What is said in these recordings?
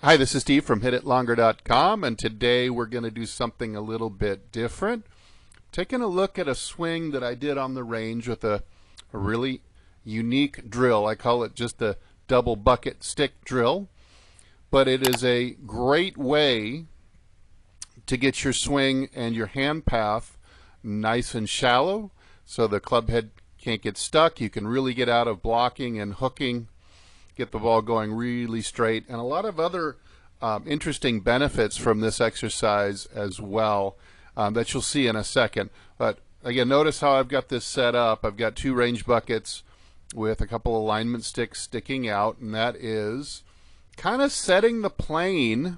Hi, this is Steve from HitItLonger.com, and today we're going to do something a little bit different. Taking a look at a swing that I did on the range with a really unique drill. I call it just a double bucket stick drill, but it is a great way to get your swing and your hand path nice and shallow so the club head can't get stuck. You can really get out of blocking and hooking, get the ball going really straight, and a lot of other interesting benefits from this exercise as well that you'll see in a second. But again, notice how I've got this set up. I've got two range buckets with a couple alignment sticks sticking out, and that is kind of setting the plane.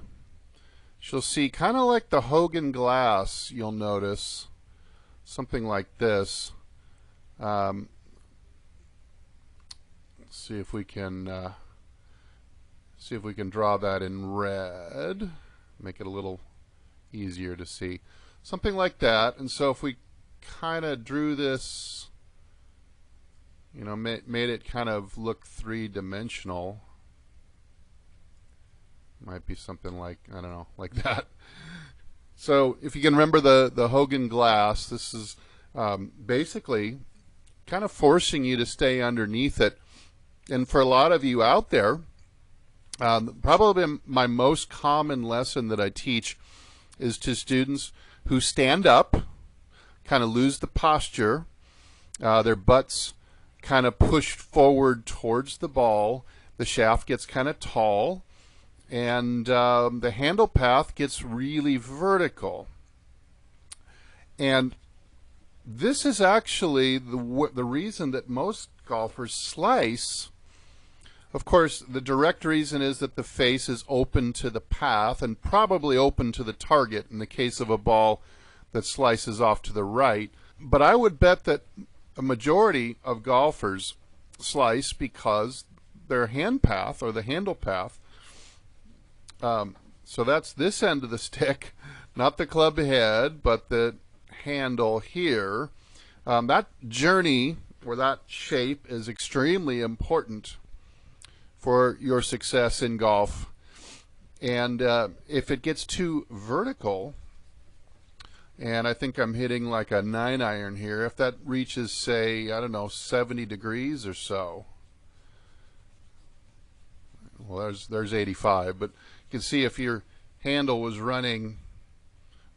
You'll see kind of like the Hogan Glass, you'll notice something like this. Let's see if we can draw that in red, make it a little easier to see. Something like that. And so if we kind of drew this, you know, made it kind of look three-dimensional, might be something like, I don't know, like that. So if you can remember the Hogan Glass, this is basically kind of forcing you to stay underneath it. And for a lot of you out there, probably my most common lesson that I teach is to students who stand up, kind of lose the posture, their butts kind of pushed forward towards the ball, the shaft gets kind of tall, and the handle path gets really vertical. And this is actually the reason that most golfers slice. Of course, the direct reason is that the face is open to the path and probably open to the target in the case of a ball that slices off to the right. But I would bet that a majority of golfers slice because their hand path or the handle path, so that's this end of the stick, not the club head, but the handle here. That journey or that shape is extremely important for your success in golf. And if it gets too vertical, and I think I'm hitting like a 9-iron here, if that reaches, say, I don't know, 70 degrees or so, well, there's 85, but you can see if your handle was running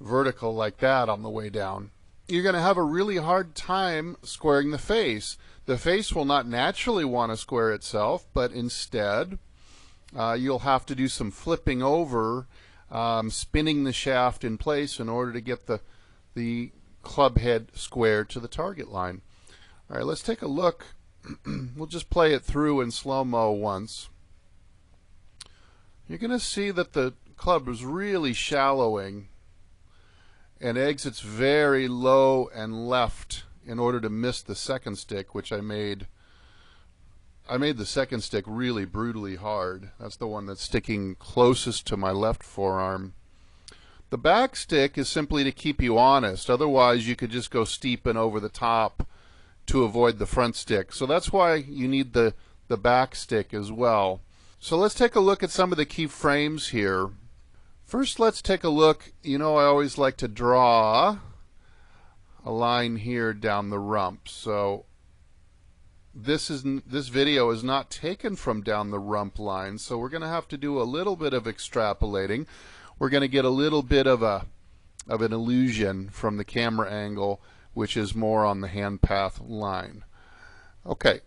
vertical like that on the way down, you're going to have a really hard time squaring the face. The face will not naturally want to square itself, but instead you'll have to do some flipping over, spinning the shaft in place in order to get the club head square to the target line. All right, let's take a look. We'll just play it through in slow-mo once. You're going to see that the club is really shallowing and exits very low and left in order to miss the second stick, which I made the second stick really brutally hard. That's the one that's sticking closest to my left forearm. The back stick is simply to keep you honest. Otherwise, you could just go steep and over the top to avoid the front stick. So that's why you need the back stick as well. So let's take a look at some of the key frames here. First, let's take a look. You know, I always like to draw a line here down the rump. So this video is not taken from down the rump line, so we're going to have to do a little bit of extrapolating. We're going to get a little bit of an illusion from the camera angle, which is more on the hand path line. Okay,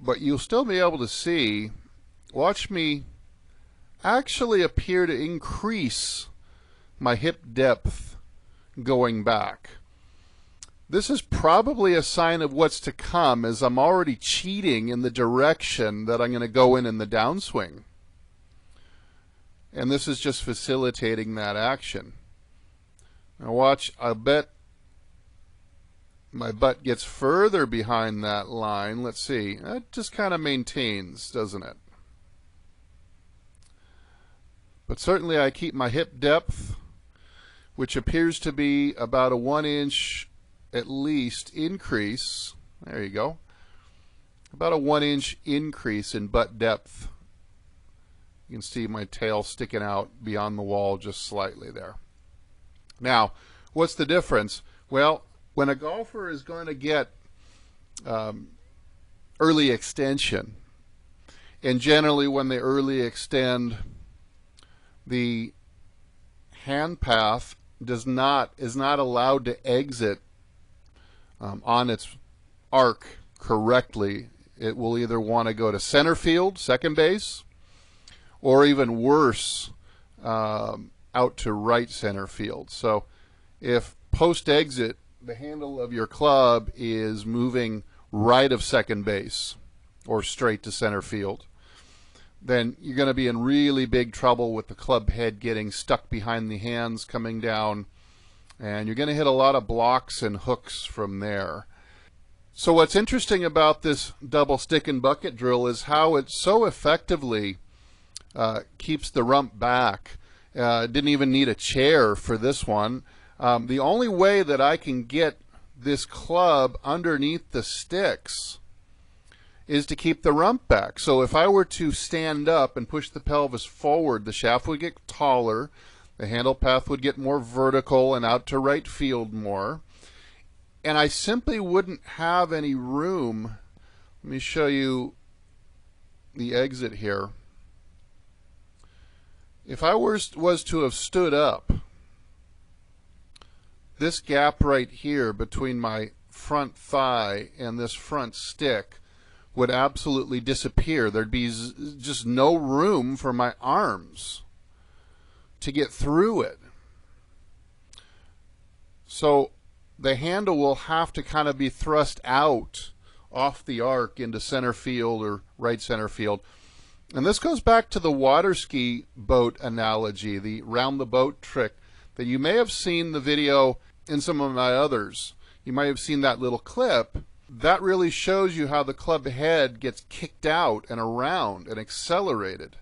but you'll still be able to see, watch me actually appear to increase my hip depth going back. This is probably a sign of what's to come, as I'm already cheating in the direction that I'm going to go in the downswing. And this is just facilitating that action. Now watch, I bet my butt gets further behind that line. Let's see, that just kind of maintains, doesn't it? But certainly I keep my hip depth, which appears to be about a 1-inch at least increase. There you go. About a 1-inch increase in butt depth You can see my tail sticking out beyond the wall just slightly there. Now, what's the difference? Well, when a golfer is going to get early extension, and generally when they early extend, the hand path is not allowed to exit on its arc correctly. It will either want to go to center field, second base, or even worse, out to right center field. So if post exit the handle of your club is moving right of second base or straight to center field, then you're going to be in really big trouble with the club head getting stuck behind the hands coming down, and you're going to hit a lot of blocks and hooks from there. So what's interesting about this double stick and bucket drill is how it so effectively keeps the rump back. Didn't even need a chair for this one. The only way that I can get this club underneath the sticks is to keep the rump back. So if I were to stand up and push the pelvis forward, the shaft would get taller, the handle path would get more vertical and out to right field more, and I simply wouldn't have any room. Let me show you the exit here. If I was to have stood up, this gap right here between my front thigh and this front stick would absolutely disappear. There'd be just no room for my arms to get through it. So the handle will have to kind of be thrust out off the arc into center field or right center field. And this goes back to the water ski boat analogy, the round the boat trick that you may have seen the video in some of my others. You might have seen that little clip. That really shows you how the club head gets kicked out and around and accelerated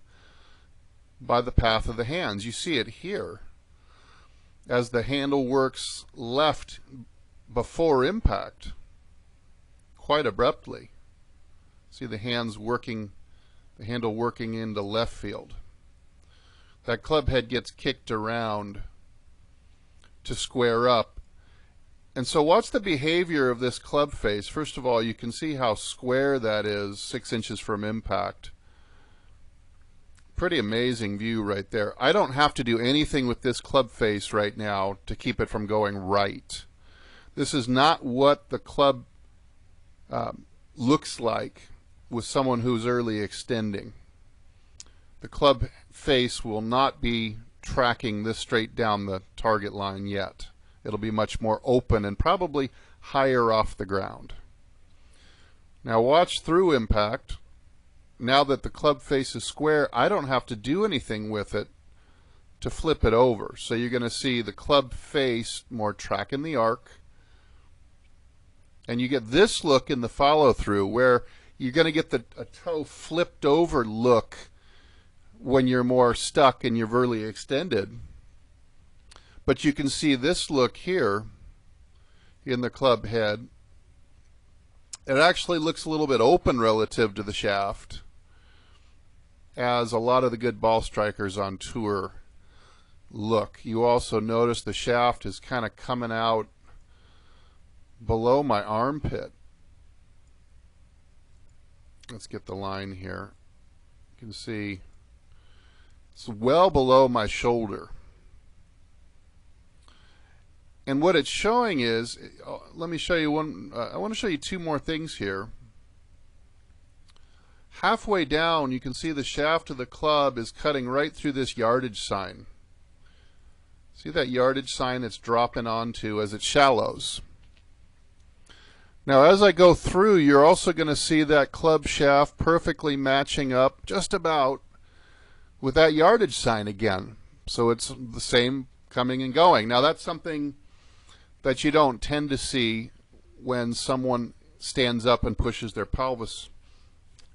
by the path of the hands. You see it here as the handle works left before impact quite abruptly. See the hands working, the handle working into left field. That club head gets kicked around to square up. And so watch the behavior of this club face. First of all, you can see how square that is 6 inches from impact. Pretty amazing view right there. I don't have to do anything with this club face right now to keep it from going right. This is not what the club looks like with someone who's early extending. The club face will not be tracking this straight down the target line yet. It'll be much more open and probably higher off the ground. Now watch through impact. Now that the club face is square, I don't have to do anything with it to flip it over. So you're going to see the club face more tracking the arc. And you get this look in the follow through where you're going to get a toe flipped over look when you're more stuck and you're early extended. But you can see this look here in the club head. It actually looks a little bit open relative to the shaft, as a lot of the good ball strikers on tour look. You also notice the shaft is kind of coming out below my armpit. Let's get the line here. You can see it's well below my shoulder. And what it's showing is, let me show you one, I want to show you two more things here. Halfway down, you can see the shaft of the club is cutting right through this yardage sign. See that yardage sign it's dropping onto as it shallows. Now as I go through, you're also going to see that club shaft perfectly matching up just about with that yardage sign again. So it's the same coming and going. Now that's something that you don't tend to see when someone stands up and pushes their pelvis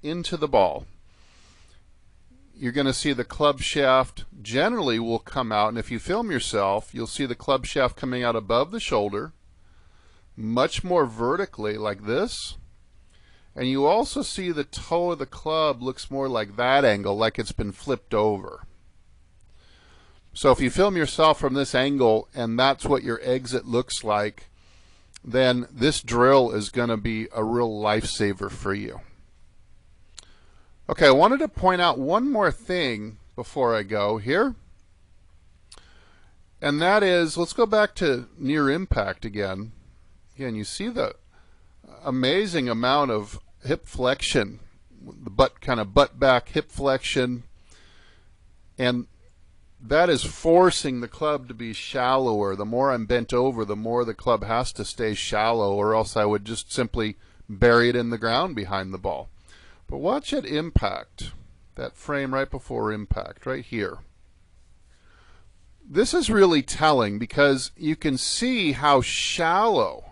into the ball. You're going to see the club shaft generally will come out, and if you film yourself, you'll see the club shaft coming out above the shoulder, much more vertically like this, And you also see the toe of the club looks more like that angle, like it's been flipped over. So if you film yourself from this angle and that's what your exit looks like, then this drill is going to be a real lifesaver for you. Okay, I wanted to point out one more thing before I go here. And that is, let's go back to near impact again. Again, you see the amazing amount of hip flexion, the butt back hip flexion, and that is forcing the club to be shallower. The more I'm bent over, the more the club has to stay shallow, or else I would just simply bury it in the ground behind the ball. But watch at impact, that frame right before impact, right here. This is really telling because you can see how shallow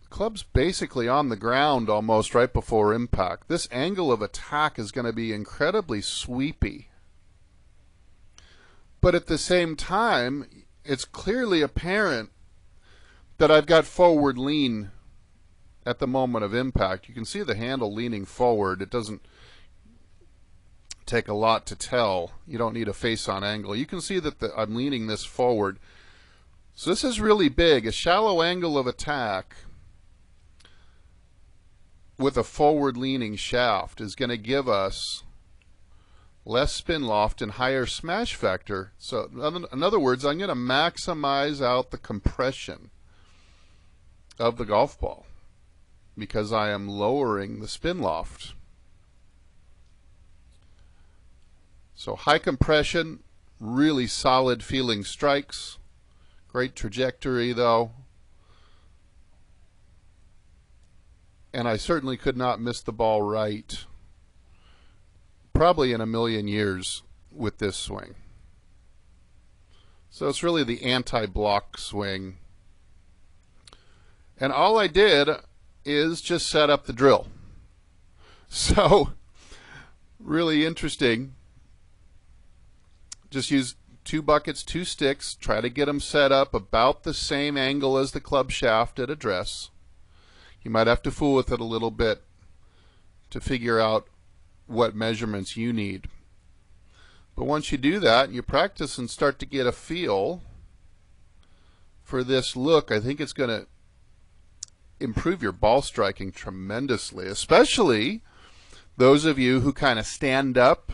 the club's basically on the ground almost right before impact. This angle of attack is going to be incredibly sweepy. But at the same time, it's clearly apparent that I've got forward lean at the moment of impact. You can see the handle leaning forward. It doesn't take a lot to tell. You don't need a face-on angle. You can see that I'm leaning this forward. So this is really big. A shallow angle of attack with a forward-leaning shaft is going to give us less spin loft and higher smash factor. So in other words, I'm going to maximize out the compression of the golf ball because I am lowering the spin loft. So high compression, really solid feeling strikes. Great trajectory though. And I certainly could not miss the ball right, probably in a million years with this swing. So it's really the anti-block swing. And all I did is just set up the drill. So really interesting. Just use 2 buckets, 2 sticks, try to get them set up about the same angle as the club shaft at address. You might have to fool with it a little bit to figure out what measurements you need. But once you do that and you practice and start to get a feel for this look, I think it's going to improve your ball striking tremendously, especially those of you who kind of stand up,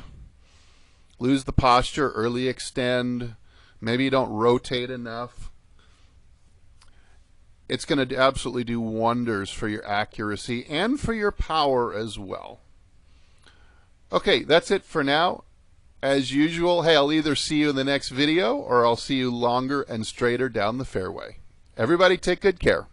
lose the posture, early extend, maybe you don't rotate enough. It's going to absolutely do wonders for your accuracy and for your power as well. Okay, that's it for now. As usual, hey, I'll either see you in the next video or I'll see you longer and straighter down the fairway. Everybody take good care.